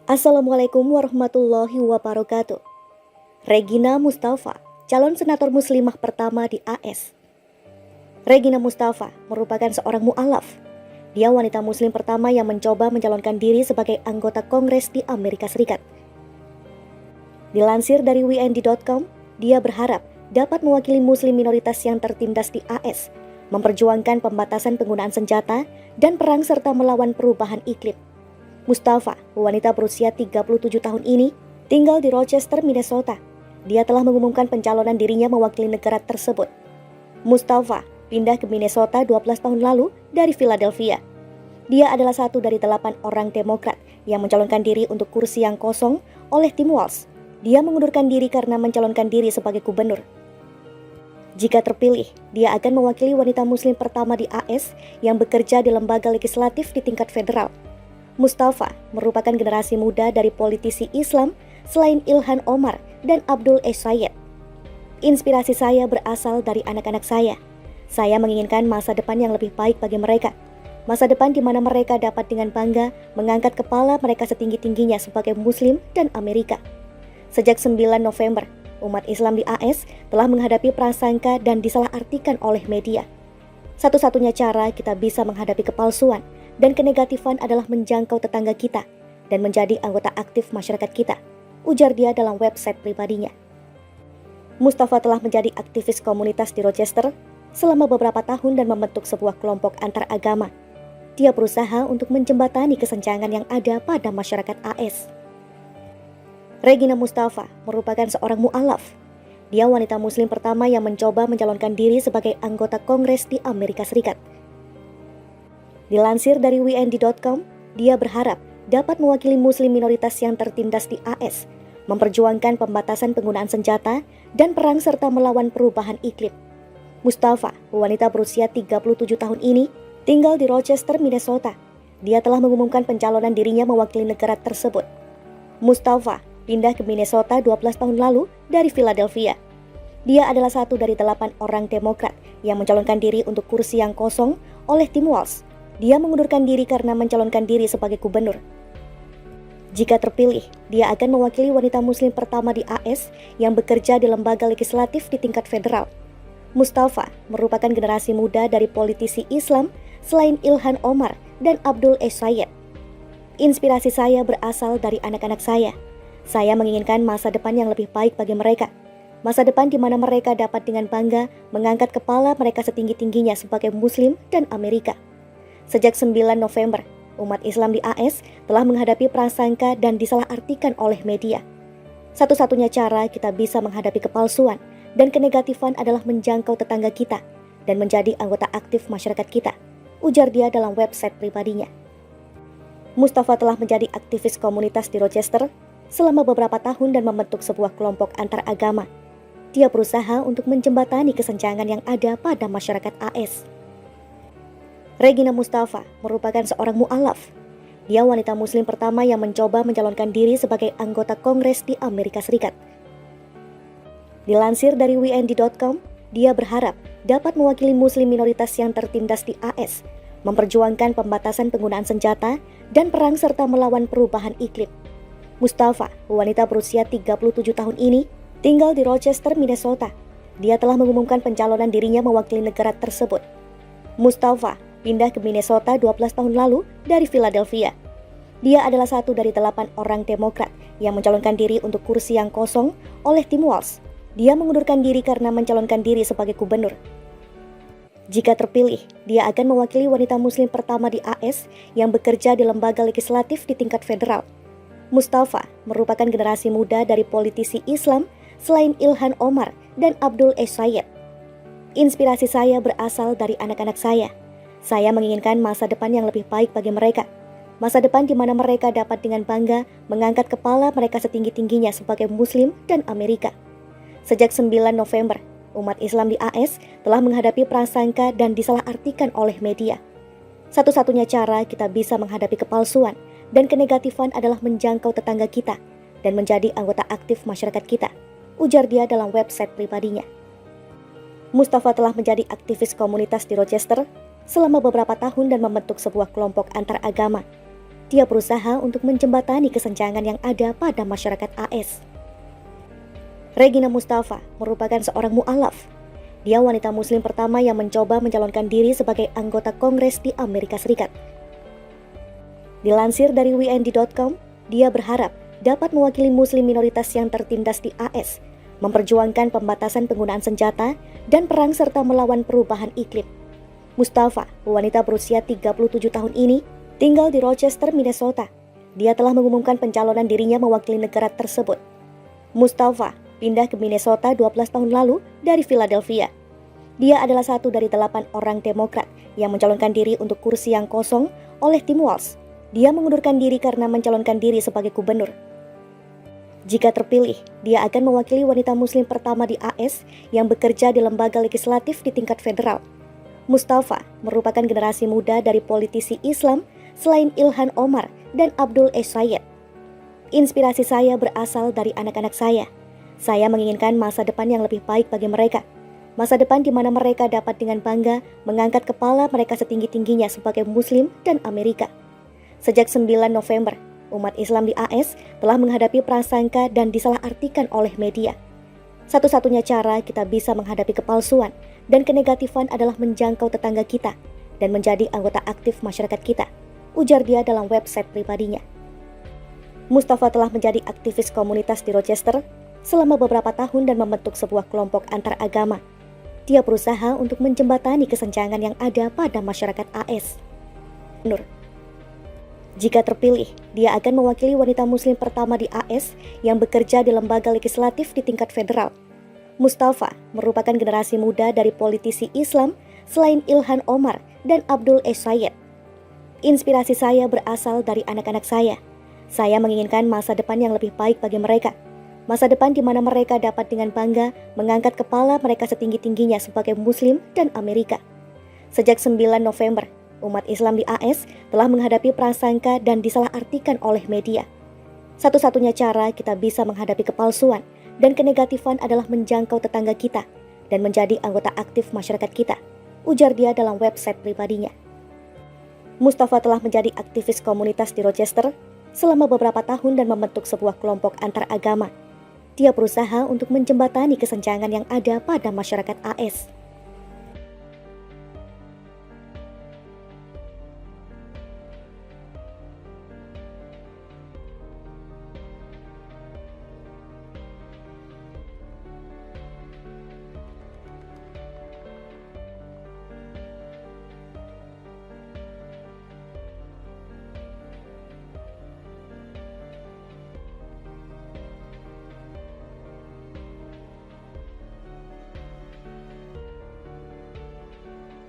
Assalamualaikum warahmatullahi wabarakatuh. Regina Mustafa, calon senator muslimah pertama di AS. Regina Mustafa merupakan seorang mu'alaf. Dia wanita muslim pertama yang mencoba mencalonkan diri sebagai anggota Kongres di Amerika Serikat. Dilansir dari WND.com, dia berharap dapat mewakili muslim minoritas yang tertindas di AS, memperjuangkan pembatasan penggunaan senjata dan perang serta melawan perubahan iklim. Mustafa, wanita berusia 37 tahun ini, tinggal di Rochester, Minnesota. Dia telah mengumumkan pencalonan dirinya mewakili negara tersebut. Mustafa pindah ke Minnesota 12 tahun lalu dari Philadelphia. Dia adalah satu dari 8 orang Demokrat yang mencalonkan diri untuk kursi yang kosong oleh Tim Walz. Dia mengundurkan diri karena mencalonkan diri sebagai gubernur. Jika terpilih, dia akan mewakili wanita muslim pertama di AS yang bekerja di lembaga legislatif di tingkat federal. Mustafa merupakan generasi muda dari politisi Islam selain Ilhan Omar dan Abdul Syed. Inspirasi saya berasal dari anak-anak saya. Saya menginginkan masa depan yang lebih baik bagi mereka. Masa depan di mana mereka dapat dengan bangga mengangkat kepala mereka setinggi-tingginya sebagai Muslim dan Amerika. Sejak 9 November, umat Islam di AS telah menghadapi prasangka dan disalahartikan oleh media. Satu-satunya cara kita bisa menghadapi kepalsuan dan kenegatifan adalah menjangkau tetangga kita dan menjadi anggota aktif masyarakat kita, ujar dia dalam website pribadinya. Mustafa telah menjadi aktivis komunitas di Rochester selama beberapa tahun dan membentuk sebuah kelompok antaragama. Dia berusaha untuk menjembatani kesenjangan yang ada pada masyarakat AS. Regina Mustafa merupakan seorang mu'alaf. Dia wanita muslim pertama yang mencoba mencalonkan diri sebagai anggota Kongres di Amerika Serikat. Dilansir dari WND.com, dia berharap dapat mewakili muslim minoritas yang tertindas di AS, memperjuangkan pembatasan penggunaan senjata dan perang serta melawan perubahan iklim. Mustafa, wanita berusia 37 tahun ini, tinggal di Rochester, Minnesota. Dia telah mengumumkan pencalonan dirinya mewakili negara tersebut. Mustafa pindah ke Minnesota 12 tahun lalu dari Philadelphia. Dia adalah satu dari 8 orang Demokrat yang mencalonkan diri untuk kursi yang kosong oleh Tim Walz. Dia mengundurkan diri karena mencalonkan diri sebagai gubernur. Jika terpilih, dia akan mewakili wanita muslim pertama di AS yang bekerja di lembaga legislatif di tingkat federal. Mustafa merupakan generasi muda dari politisi Islam selain Ilhan Omar dan Abdul Syed. Inspirasi saya berasal dari anak-anak saya. Saya menginginkan masa depan yang lebih baik bagi mereka. Masa depan di mana mereka dapat dengan bangga mengangkat kepala mereka setinggi-tingginya sebagai Muslim dan Amerika. Sejak 9 November, umat Islam di AS telah menghadapi prasangka dan disalahartikan oleh media. Satu-satunya cara kita bisa menghadapi kepalsuan dan kenegatifan adalah menjangkau tetangga kita dan menjadi anggota aktif masyarakat kita, ujar dia dalam website pribadinya. Mustafa telah menjadi aktivis komunitas di Rochester selama beberapa tahun dan membentuk sebuah kelompok antaragama. Dia berusaha untuk menjembatani kesenjangan yang ada pada masyarakat AS. Regina Mustafa merupakan seorang mu'alaf. Dia wanita muslim pertama yang mencoba mencalonkan diri sebagai anggota Kongres di Amerika Serikat. Dilansir dari WND.com, dia berharap dapat mewakili muslim minoritas yang tertindas di AS, memperjuangkan pembatasan penggunaan senjata dan perang serta melawan perubahan iklim. Mustafa, wanita berusia 37 tahun ini, tinggal di Rochester, Minnesota. Dia telah mengumumkan pencalonan dirinya mewakili negara tersebut. Mustafa pindah ke Minnesota 12 tahun lalu dari Philadelphia. Dia adalah satu dari 8 orang Demokrat yang mencalonkan diri untuk kursi yang kosong oleh Tim Walz. Dia mengundurkan diri karena mencalonkan diri sebagai gubernur. Jika terpilih, dia akan mewakili wanita muslim pertama di AS yang bekerja di lembaga legislatif di tingkat federal. Mustafa merupakan generasi muda dari politisi Islam selain Ilhan Omar dan Abdul Syed. Inspirasi saya berasal dari anak-anak saya. Saya menginginkan masa depan yang lebih baik bagi mereka. Masa depan di mana mereka dapat dengan bangga mengangkat kepala mereka setinggi-tingginya sebagai Muslim dan Amerika. Sejak 9 November, umat Islam di AS telah menghadapi prasangka dan disalahartikan oleh media. Satu-satunya cara kita bisa menghadapi kepalsuan dan kenegatifan adalah menjangkau tetangga kita dan menjadi anggota aktif masyarakat kita, ujar dia dalam website pribadinya. Mustafa telah menjadi aktivis komunitas di Rochester selama beberapa tahun dan membentuk sebuah kelompok antaragama. Dia berusaha untuk menjembatani kesenjangan yang ada pada masyarakat AS. Regina Mustafa merupakan seorang mu'alaf. Dia wanita muslim pertama yang mencoba mencalonkan diri sebagai anggota Kongres di Amerika Serikat. Dilansir dari WND.com, dia berharap dapat mewakili muslim minoritas yang tertindas di AS, memperjuangkan pembatasan penggunaan senjata dan perang serta melawan perubahan iklim. Mustafa, wanita berusia 37 tahun ini, tinggal di Rochester, Minnesota. Dia telah mengumumkan pencalonan dirinya mewakili negara tersebut. Mustafa pindah ke Minnesota 12 tahun lalu dari Philadelphia. Dia adalah satu dari 8 orang Demokrat yang mencalonkan diri untuk kursi yang kosong oleh Tim Walz. Dia mengundurkan diri karena mencalonkan diri sebagai gubernur. Jika terpilih, dia akan mewakili wanita muslim pertama di AS yang bekerja di lembaga legislatif di tingkat federal. Mustafa merupakan generasi muda dari politisi Islam selain Ilhan Omar dan Abdul Syed. Inspirasi saya berasal dari anak-anak saya. Saya menginginkan masa depan yang lebih baik bagi mereka. Masa depan di mana mereka dapat dengan bangga mengangkat kepala mereka setinggi-tingginya sebagai Muslim dan Amerika. Sejak 9 November, umat Islam di AS telah menghadapi prasangka dan disalahartikan oleh media. Satu-satunya cara kita bisa menghadapi kepalsuan dan kenegatifan adalah menjangkau tetangga kita dan menjadi anggota aktif masyarakat kita, ujar dia dalam website pribadinya. Mustafa telah menjadi aktivis komunitas di Rochester selama beberapa tahun dan membentuk sebuah kelompok antaragama. Dia berusaha untuk menjembatani kesenjangan yang ada pada masyarakat AS. Nur. Jika terpilih, dia akan mewakili wanita muslim pertama di AS yang bekerja di lembaga legislatif di tingkat federal. Mustafa merupakan generasi muda dari politisi Islam selain Ilhan Omar dan Abdul Syed. Inspirasi saya berasal dari anak-anak saya. Saya menginginkan masa depan yang lebih baik bagi mereka. Masa depan di mana mereka dapat dengan bangga mengangkat kepala mereka setinggi-tingginya sebagai Muslim dan Amerika. Sejak 9 November, umat Islam di AS telah menghadapi prasangka dan disalahartikan oleh media. Satu-satunya cara kita bisa menghadapi kepalsuan dan kenegatifan adalah menjangkau tetangga kita dan menjadi anggota aktif masyarakat kita, ujar dia dalam website pribadinya. Mustafa telah menjadi aktivis komunitas di Rochester selama beberapa tahun dan membentuk sebuah kelompok antaragama. Dia berusaha untuk menjembatani kesenjangan yang ada pada masyarakat AS.